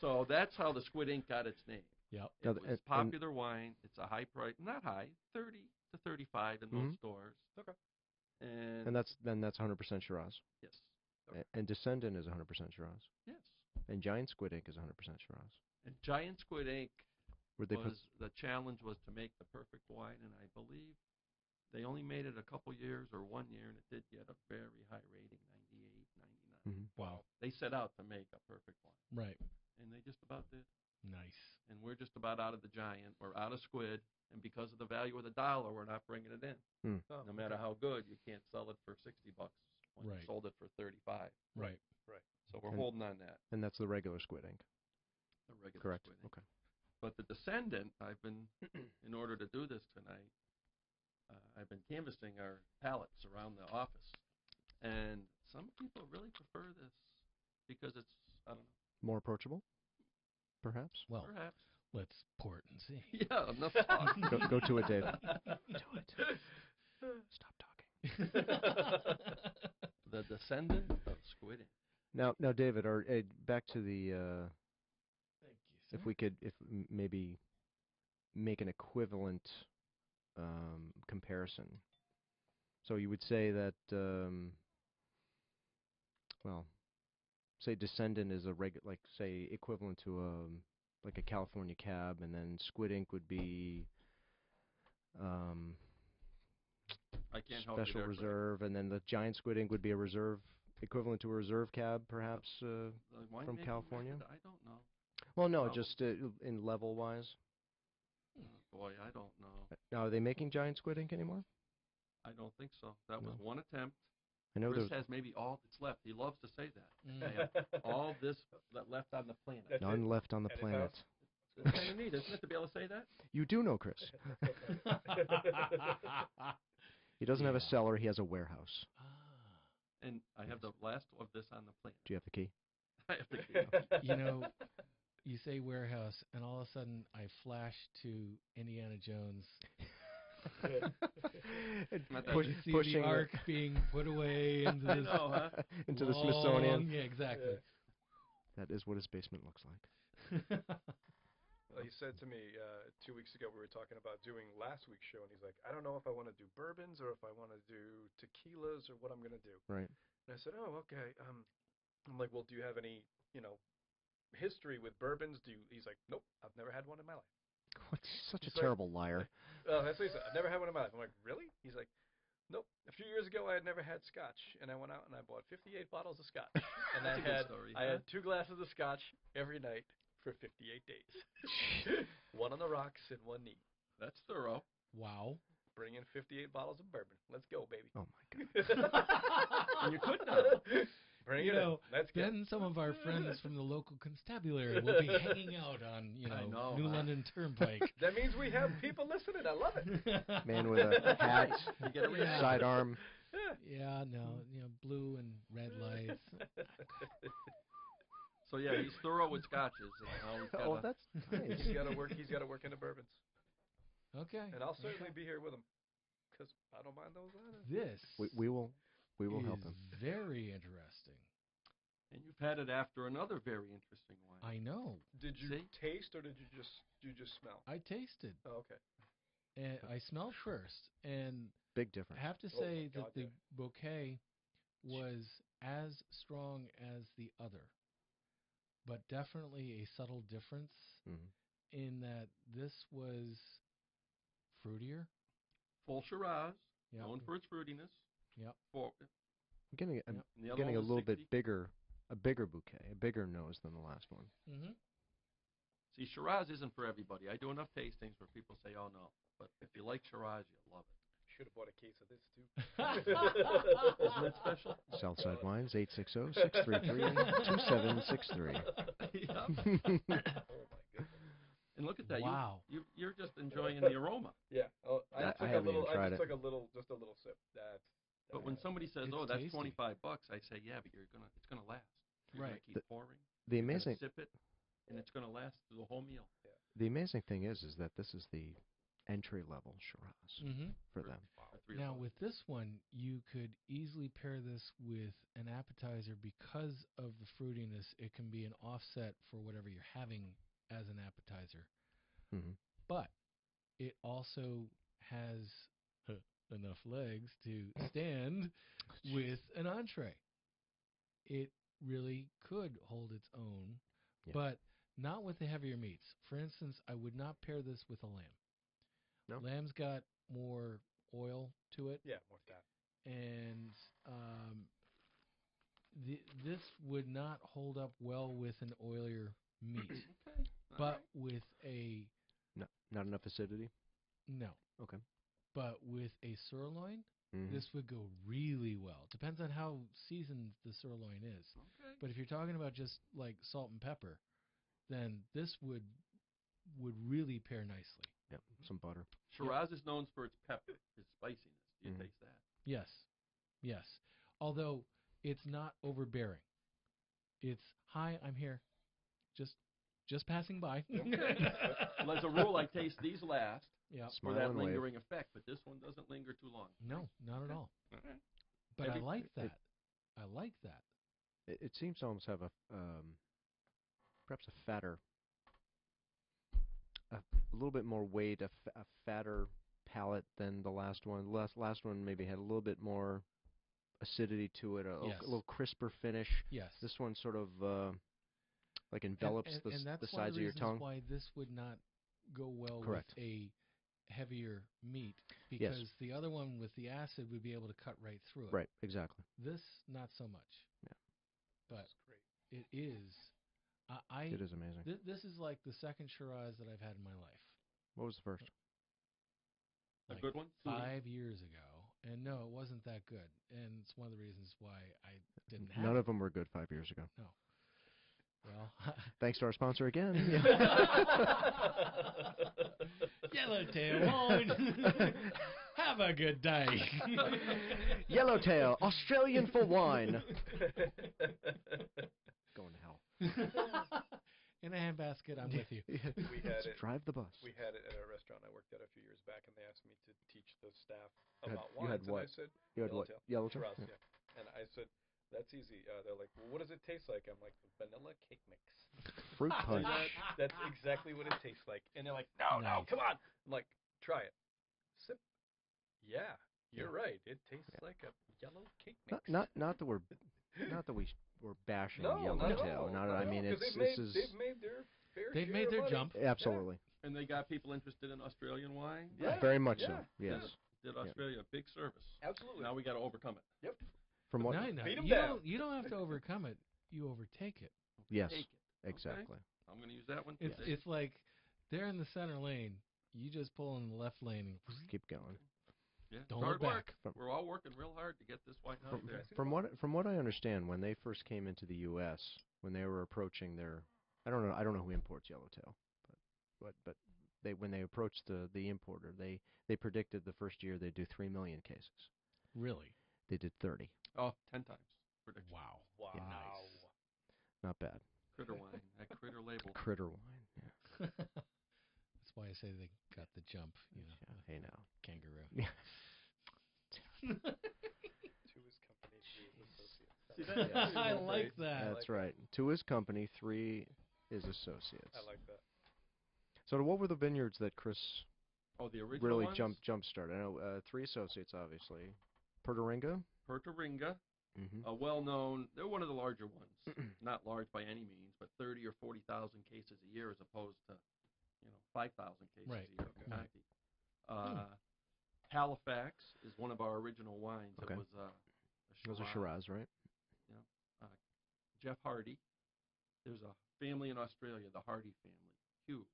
So that's how the squid ink got its name. Yep. It was popular wine. It's a high price, not high, 30 to 35 in most stores. Okay. And that's 100% Shiraz. yes. And Descendant is 100% Shiraz. Yes. And Giant Squid Ink is 100% Shiraz. And Giant Squid Ink The challenge was to make the perfect wine, and I believe they only made it a couple years or 1 year, and it did get a very high rating, 98, 99. Wow. They set out to make a perfect wine. Right. And they just about did. Nice. And we're just about out of the Giant. We're out of Squid, and because of the value of the dollar, we're not bringing it in. Oh, No matter how good, you can't sell it for $60 when you Right. sold it for 35. Right. So we're holding on that. And that's the regular Squid Ink. The regular Correct. Squid Ink. Okay. But the Descendant, I've been, in order to do this tonight, I've been canvassing our palates around the office. And some people really prefer this because it's, I don't know. More approachable, perhaps? Well, Perhaps. let's pour it and see. Yeah, enough talk. Go to it, Dave. Do it. Stop talking. The Descendant of Squid Ink. Now, David, back to the... Thank you, if we could, maybe make an equivalent comparison. So you would say that, say Descendant is say equivalent to a California Cab, and then Squid Ink would be I can't help you Special there, Reserve, and then the Giant Squid Ink would be a reserve, equivalent to a Reserve Cab, perhaps, from California? Method, I don't know. Well, no, Probably. just in level-wise. Boy, I don't know. Now, are they making Giant Squid Ink anymore? I don't think so. That was one attempt. I know Chris there's has maybe all that's left. He loves to say that. I have all this that left on the planet. That's none it. left on the And planet. It's kind of neat, isn't it, to be able to say that? You do know Chris. He doesn't have a Yeah. cellar, he has a warehouse. And I have the last of this on the planet. Do you have the key? I have the key. You know, you say warehouse, and all of a sudden I flash to Indiana Jones. You see pushing the ark being put away into I this know, huh? into the long- Smithsonian. Yeah, exactly. That is what his basement looks like. Well, he said to me 2 weeks ago, we were talking about doing last week's show, and he's like, I don't know if I want to do bourbons or if I want to do tequilas or what I'm going to do. Right. And I said, oh, okay. I'm like, well, do you have any, history with bourbons? He's like, nope, I've never had one in my life. What? Such a It's like- terrible liar. That's what he said. I've never had one in my life. I'm like, really? He's like, nope. A few years ago, I had never had scotch, and I went out and I bought 58 bottles of scotch, and That's a good story, I huh? had 2 glasses of scotch every night for 58 days. One on the rocks and one neat. That's thorough. Wow. Bring in 58 bottles of bourbon. Let's go, baby. Oh my God. And you could now. Bring You it know, in. Let's go. Then some of our friends from the local constabulary will be hanging out on, I know, New huh? London Turnpike. That means we have people listening. I love it. Man with a hat, You get a reaction. sidearm. Yeah, no, blue and red lights. So yeah, he's thorough with scotches. And Oh, that's nice. He's got to work. He's got to work into bourbons, Okay. and I'll certainly be here with him, because I don't mind those either. This We will help him. very interesting. And you've had it after another very interesting wine. I know. Did you See? taste or did you just smell? I tasted, Oh, okay. and I smelled first, and Big I difference. have to Oh say my God, that the bouquet was as strong as the other. but definitely a subtle difference in that this was fruitier. Full Shiraz, Yep. known for its fruitiness. Yep. I'm getting And the other getting a one was little 60. bit bigger, a bigger bouquet, a bigger nose than the last one. Mm-hmm. See, Shiraz isn't for everybody. I do enough tastings where people say, "Oh no," but if you like Shiraz, you'll love it. Should have bought a case of this too. Isn't it special? Southside Wines, 860-633-2763. Yep. Oh my goodness. And look at that. Wow. You're just enjoying the aroma. Yeah. Oh, I I took a haven't little. even tried I just it. took a little sip. But when somebody says, It's "Oh, that's tasty. $25," I say, "Yeah, but it's gonna last. You're Right. gonna keep pouring. The You're gonna amazing, sip it, and it's gonna last through the whole meal." the amazing thing is that this is the entry level Shiraz Mm-hmm. for them. For 3 or Now, 4. with this one, you could easily pair this with an appetizer because of the fruitiness. It can be an offset for whatever you're having as an appetizer. Mm-hmm. But it also has enough legs to stand with an entree. It really could hold its own, Yeah. but not with the heavier meats. For instance, I would not pair this with a lamb. No? Lamb's got more oil to it, Yeah, more fat. and this would not hold up well with an oilier meat. Okay. But with a Not enough acidity. no. Okay. But with a sirloin, Mm-hmm. this would go really well. Depends on how seasoned the sirloin is. Okay. But if you're talking about just like salt and pepper, then this would really pair nicely. Yep. Some butter. Shiraz is known for its pepper, its spiciness. Do you Mhm. taste that? Yes. Yes. Although it's not overbearing. It's, "Hi, I'm here. Just passing by." Well, as a rule, I taste these last Yeah. for Smile that and wave. lingering effect, but this one doesn't linger too long. No, not at all. Okay. But I Every- like that. I like that. It seems to almost have a perhaps a fatter, a little bit more weight, a fatter palate than the last one. The last one maybe had a little bit more acidity to it, a Yes. little crisper finish. Yes. This one sort of like envelops and the that's sides of your tongue. why this would not go well Correct. with a heavier meat, because the other one with the acid would be able to cut right through it. Right, exactly. This, not so much. Yeah. But That's great. it is. It is amazing. This is like the second Shiraz that I've had in my life. What was the first? A Like good one? 5 years ago. And no, it wasn't that good. And it's one of the reasons why I didn't have None it. of them were good 5 years ago. No. Well, Thanks to our sponsor again. Yellowtail wine. Have a good day. Yellowtail, Australian for wine. Going to hell. In a handbasket, I'm with you. We had it. Drive the bus. We had it at a restaurant I worked at a few years back, and they asked me to teach the staff You had- about you had wines. what? And I said, You had what? Yellowtail? Shiraz, Yeah. yeah. And I said, that's easy. They're like, well, what does it taste like? I'm like, vanilla cake mix. Fruit punch. That's exactly what it tastes like. And they're like, no, Nice. come on. I'm like, try it. Sip. Yeah, you're right. It tastes like a yellow cake mix. Not that we're we're bashing No, Yellowtail. I mean, because it's they've made their fair They've share made of their money. jump. absolutely And they got people interested in Australian wine. Yeah. very much so. yeah. Yes. Did Australia a big service. Absolutely. Now we got to overcome it. Yep. From what? No, Beat 'em you down. don't. You don't have to overcome it. You overtake it. Yes. Take it. Exactly. I'm going to use that one. It's today. it's like they're in the center lane. You just pull in the left lane and Keep going. Yeah, don't it's hard look work. back. We're all working real hard to get this wine out there. From what I understand, when they first came into the U.S., when they were approaching their, I don't know who imports Yellowtail, but when they approached the importer, they predicted the first year they'd do 3 million cases. Really? They did 30. Oh, 10 times. Prediction. Wow. Wow. Yeah, nice. Not bad. Critter wine. That critter label. Critter wine. Yeah. That's why I say they got the jump. You know, Yeah. Hey now. kangaroo. Yeah. To his company, to his associates. See, that- Yes. I like that. That's right. 2 his company, 3 is associates. I like that. So what were the vineyards that Chris Oh, the original really ones? jump started? I know 3 associates, obviously. Pertaringa, Pertaringa, well-known. They're one of the larger ones. Not large by any means, but 30 or 40,000 cases a year as opposed to, 5,000 cases a year in Kentucky. Halifax is one of our original wines. Okay. It was Those are Shiraz, right? Jeff Hardy. There's a family in Australia, the Hardy family. Huge.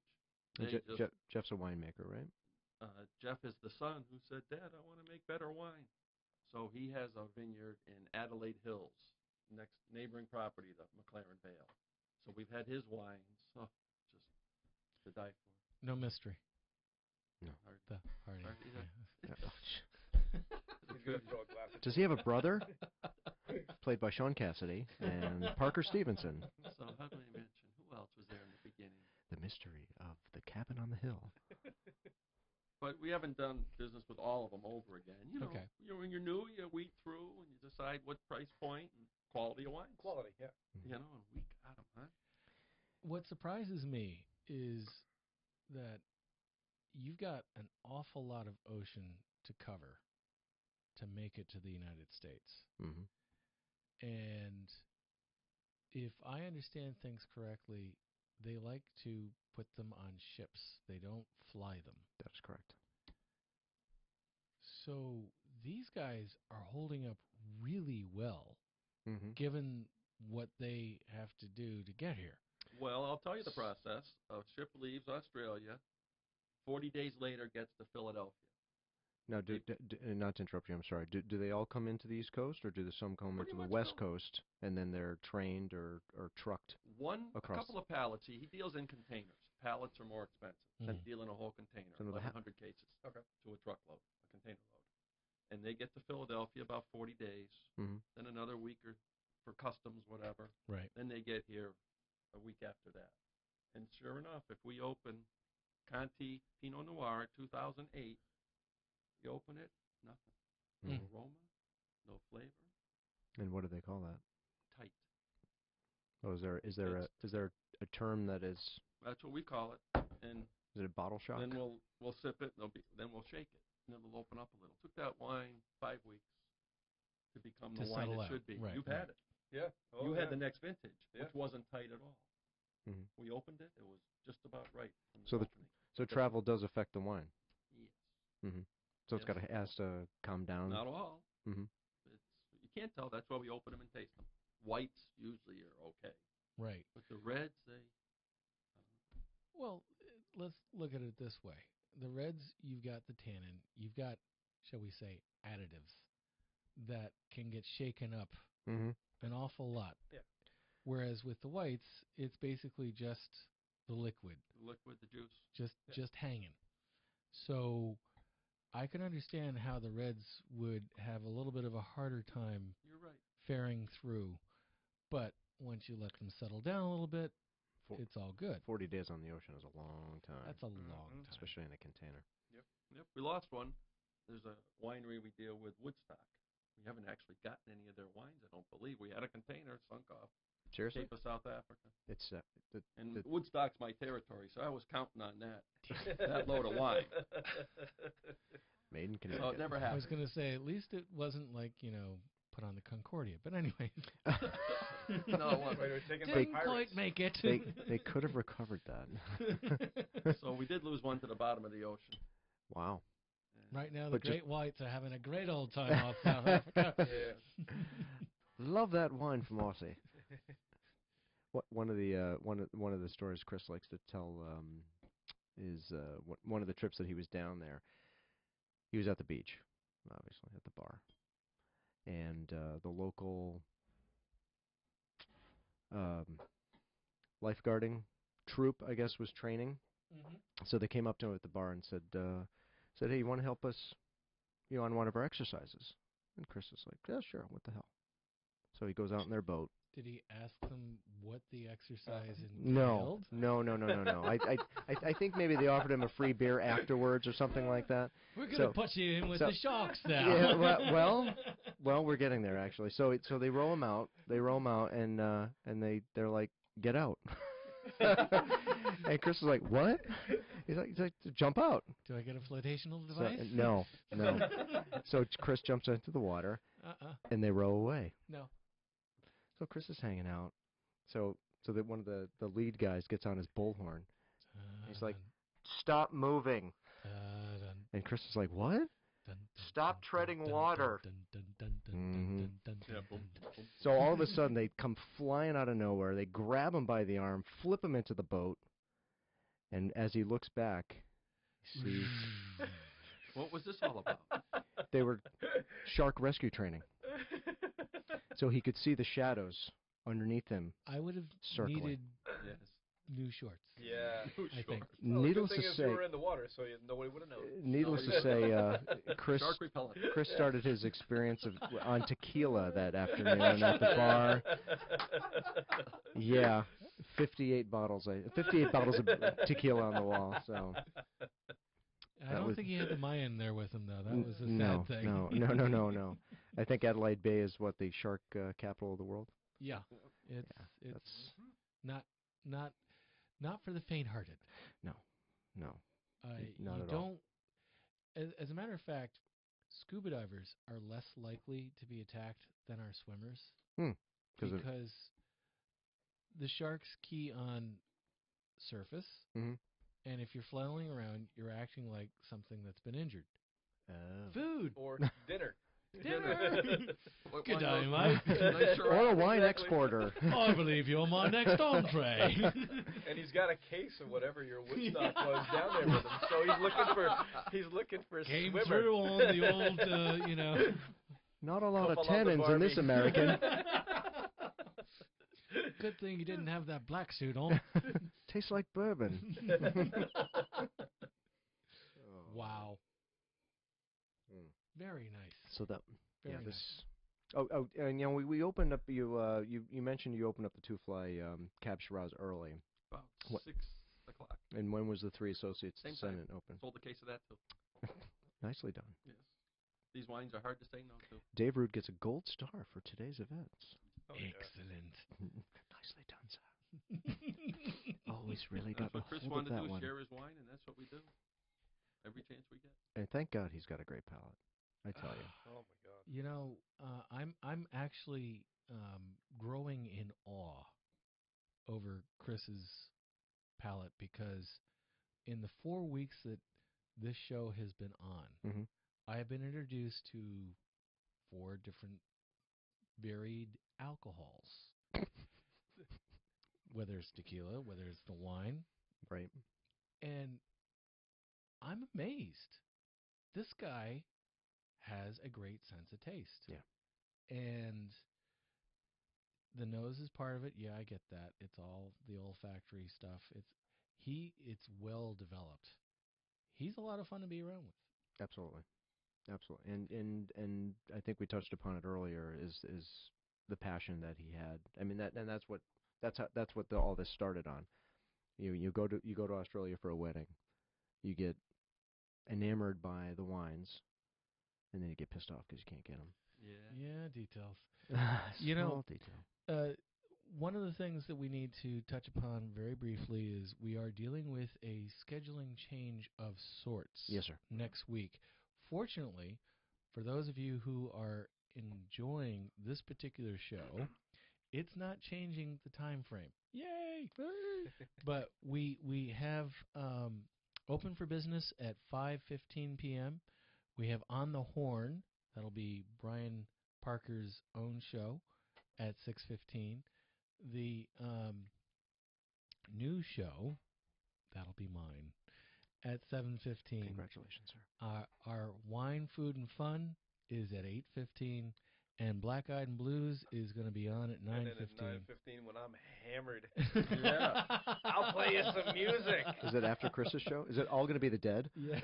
Jeff's a winemaker, right? Jeff is the son who said, Dad, I want to make better wine. So he has a vineyard in Adelaide Hills, next neighboring property, the McLaren Vale. So we've had his wines, just to die for. No mystery. No. The Hardy. Does he have a brother? Played by Sean Cassidy and Parker Stevenson. So how do I mention? Who else was there in the beginning? The mystery of the cabin on the hill. But we haven't done business with all of them over again. Okay. When you're new, you weed through and you decide what price point and quality of wine. Quality, yeah. And we got them, huh? What surprises me is that you've got an awful lot of ocean to cover to make it to the United States. Mm-hmm. And if I understand things correctly, they like to put them on ships. They don't fly them. That is correct. So these guys are holding up really well, given what they have to do to get here. Well, I'll tell you the process. A ship leaves Australia, 40 days later gets to Philadelphia. Now, not to interrupt you, I'm sorry. Do they all come into the East Coast, or do some come into the West Coast, and then they're trained or trucked across? A couple of pallets. He deals in containers. Pallets are more expensive than dealing a whole container, 1,100 cases to a truckload, a container load. And they get to Philadelphia about 40 days, then another week or for customs, whatever. Right. Then they get here a week after that. And sure enough, if we open Conti Pinot Noir 2008, you open it, nothing. No aroma, no flavor. And what do they call that? Tight. Oh, is there a term that is? That's what we call it. And is it a bottle shock? Then we'll sip it. Then we'll shake it, and it'll open up a little. Took that wine 5 weeks to become the wine it should be. Right, You've had it. Yeah. You had the next vintage, which wasn't tight at all. We opened it. It was just about right. So travel does affect the wine. Yes. So it's has to calm down. Not all. You can't tell. That's why we open them and taste them. Whites usually are okay. Right. But the reds, Well, let's look at it this way. The reds, you've got the tannin. You've got, shall we say, additives that can get shaken up an awful lot. Yeah. Whereas with the whites, it's basically just the liquid. The liquid, the juice. Just hanging. So I can understand how the reds would have a little bit of a harder time faring through. But once you let them settle down a little bit, it's all good. 40 days on the ocean is a long time. That's a long time. Especially in a container. Yep. We lost one. There's a winery we deal with, Woodstock. We haven't actually gotten any of their wines, I don't believe. We had a container sunk off. Seriously? Cape of South Africa. It's Woodstock's my territory, so I was counting on that load of wine. Made in Connecticut. Oh, it never happened. I was going to say, at least it wasn't like, put on the Concordia. But anyways. No, it wasn't. Didn't quite make it. They could have recovered that. So we did lose one to the bottom of the ocean. Wow. Right now, the Great Whites are having a great old time off South Africa. Love that wine from Aussie. One of the stories Chris likes to tell is one of the trips that he was down there. He was at the beach, obviously at the bar, and the local lifeguarding troop, I guess, was training. So they came up to him at the bar and said, "Hey, you want to help us, on one of our exercises?" And Chris is like, "Yeah, sure. What the hell?" So he goes out in their boat. Did he ask them what the exercise entailed? No. I think maybe they offered him a free beer afterwards or something like that. We're going to put you in with the sharks now. Yeah, well, we're getting there actually. So they roll him out. And they're like, "Get out." And Chris is like, "What?" He's like, "Jump out." Do I get a flotational device? No. So Chris jumps into the water, and they row away. No. So Chris is hanging out. So that one of the lead guys gets on his bullhorn. He's like, "Stop moving." And Chris is like, "What?" "Stop treading water." So all of a sudden they come flying out of nowhere. They grab him by the arm, flip him into the boat, and as he looks back, he sees What was this all about? they were shark rescue training. So he could see the shadows underneath him. I would have circling. needed Yes. new shorts. Yeah. I think. Well, Needless the good thing to is say, you were in the water, so nobody would have known. needless to say, Chris Shark repellent. Chris started his experience on tequila that afternoon at the bar. Yeah, 58 bottles of tequila on the wall. So I don't think he had the Mayan there with him, though. That was a no, sad thing. no. I think Adelaide Bay is what, the shark capital of the world. Yeah, it's not for the faint-hearted. No, not you at don't. all. As a matter of fact, scuba divers are less likely to be attacked than our swimmers because the sharks key on surface, and if you're flailing around, you're acting like something that's been injured. Food or dinner. Good day, mate. Or a wine exporter. I believe you're my next entree. And he's got a case of whatever your Woodstock was down there with him, so he's looking for a Came swimmer. through on the old, Not a lot of Couple on the tannins in this Barbie. American. Good thing you didn't have that black suit on. Tastes like bourbon. Wow. Very nice. So that Very this. nice. Oh, and we opened up. You mentioned you opened up the Two Fly Cab Shiraz early. About What? 6 o'clock. And when was the Three Associates Same send time. it open? Sold a case of that too. Nicely done. Yes. These wines are hard to say no to. Dave Rood gets a gold star for today's events. Oh, yeah. Excellent. Nicely done, sir. Always really got That's a what Chris hold of wanted to that do, one. share his wine, and that's what we do. Every chance we get. And thank God he's got a great palate. I tell you. Oh my God. I'm actually growing in awe over Chris's palate because in the 4 weeks that this show has been on, I have been introduced to 4 different varied alcohols. Whether it's tequila, whether it's the wine. Right. And I'm amazed. This guy has a great sense of taste. Yeah. And the nose is part of it. Yeah, I get that. It's all the olfactory stuff. It's well developed. He's a lot of fun to be around with. Absolutely. And I think we touched upon it earlier is the passion that he had. I mean that's what all this started on. You go to Australia for a wedding. You get enamored by the wines, and then you get pissed off because you can't get them. Yeah, details. Small detail. One of the things that we need to touch upon very briefly is we are dealing with a scheduling change of sorts. Yes, sir. Next week. Fortunately, for those of you who are enjoying this particular show, it's not changing the time frame. Yay! But we have open for business at 5:15 p.m. We have On the Horn. That'll be Brian Parker's own show at 6:15. The new show, that'll be mine, at 7:15. Congratulations, sir. Our Wine, Food, and Fun is at 8:15. And Black Eyed and Blues is going to be on at 9:15. And then at 9:15 when I'm hammered. Yeah. I'll play you some music. Is it after Chris's show? Is it all going to be the Dead? Yeah.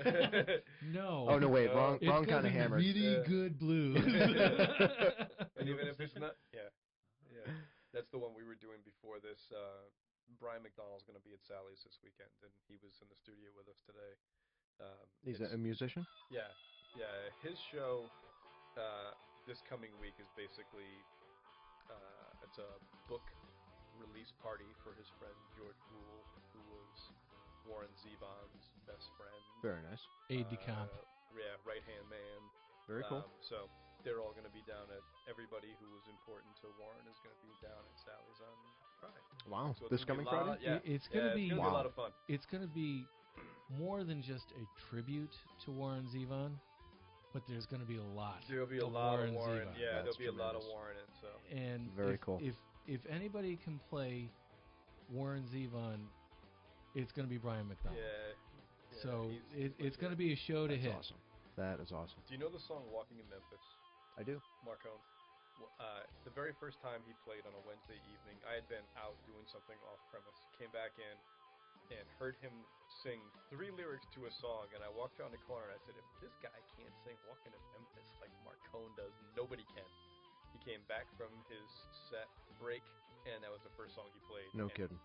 No. Oh no, wait, wrong It's kind of gonna be hammered. really good blues. And even if it's not, yeah. That's the one we were doing before this. Brian McDonald's going to be at Sally's this weekend, and he was in the studio with us today. He's a musician? Yeah. His show this coming week is basically it's a book release party for his friend George Rule, who was Warren Zevon's best friend. Very nice. Aide de camp. Yeah, right-hand man. Very cool. So they're all going to be down at, everybody who was important to Warren is going to be down at Sally's on Friday. Wow, So this coming Friday? It's going to be a lot of fun. It's going to be more than just a tribute to Warren Zevon, but there's going to be a lot. There'll be a lot of Warren. Zevon. Yeah, That's there'll be a lot of tremendous. Warren. And so And Very cool. If anybody can play Warren Zevon, it's going to be Brian McDonald. yeah. So he's it's going to be a show to That's hit. awesome. That is awesome. Do you know the song "Walking in Memphis"? I do. Marcone. Well, the very first time he played on a Wednesday evening, I had been out doing something off premise, came back in, and heard him sing 3 lyrics to a song, and I walked around the corner and I said, if this guy can't sing "Walking in Memphis" like Marcone does, nobody can. He came back from his set break, and that was the first song he played. No and kidding.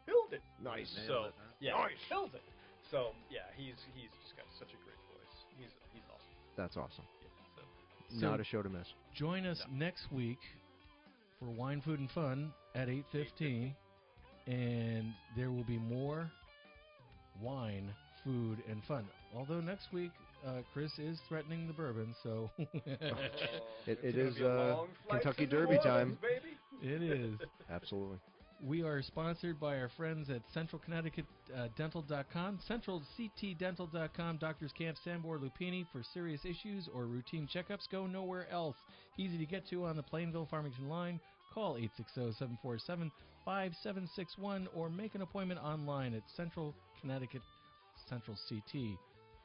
Killed it. Nice. So killed it. So yeah, he's just got such a great voice. He's awesome. That's awesome. Yeah, So Not a show to miss. join us next week for Wine, Food, and Fun at 8:15, and there will be more wine, food, and fun. Although next week, Chris is threatening the bourbon, so It is Kentucky Derby time. Baby. it is. Absolutely. We are sponsored by our friends at Central Connecticut Dental.com, CentralCTDental.com. Doctors Camp, Sambor, Lupini for serious issues or routine checkups. Go nowhere else. Easy to get to on the Plainville-Farmington line. Call 860-747-5761 or make an appointment online at Central Connecticut, CentralCTDental.com.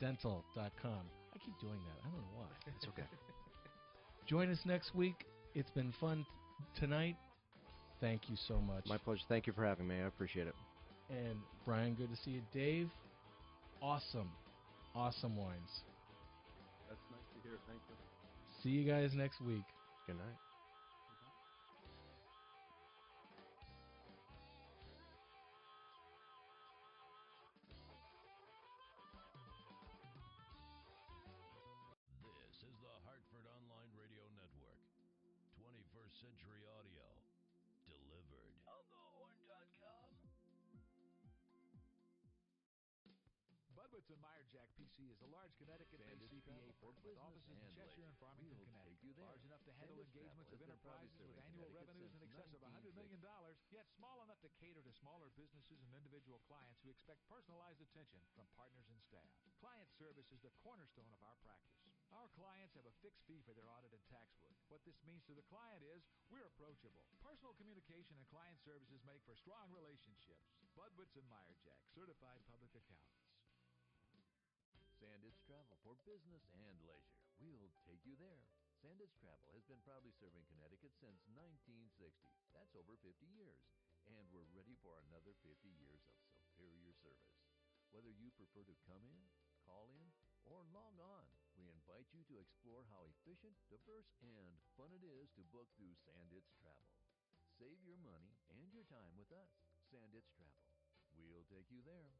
I keep doing that. I don't know why. It's okay. Join us next week. It's been fun tonight. Thank you so much. My pleasure. Thank you for having me. I appreciate it. And Brian, good to see you. Dave, awesome wines. That's nice to hear. Thank you. See you guys next week. Good night. This is the Hartford Online Radio Network. 21st Century Audio. Delivered. On thehorn.com. Budwitz and Meyerjack PC is a large Connecticut-based CPA firm with offices in Cheshire and Farmington, Connecticut. Large enough to handle engagements of enterprises with annual revenues in excess of $100 million, yet small enough to cater to smaller businesses and individual clients who expect personalized attention from partners and staff. Client service is the cornerstone of our practice. Our clients have a fixed fee for their audit and tax work. What this means to the client is we're approachable. Personal communication and client services make for strong relationships. Budwitz and Meyerjack, certified public accountants. Sandits Travel for business and leisure. We'll take you there. Sandits Travel has been proudly serving Connecticut since 1960. That's over 50 years. And we're ready for another 50 years of superior service. Whether you prefer to come in, call in, or log on, we invite you to explore how efficient, diverse, and fun it is to book through Sandits Travel. Save your money and your time with us. Sandits Travel. We'll take you there.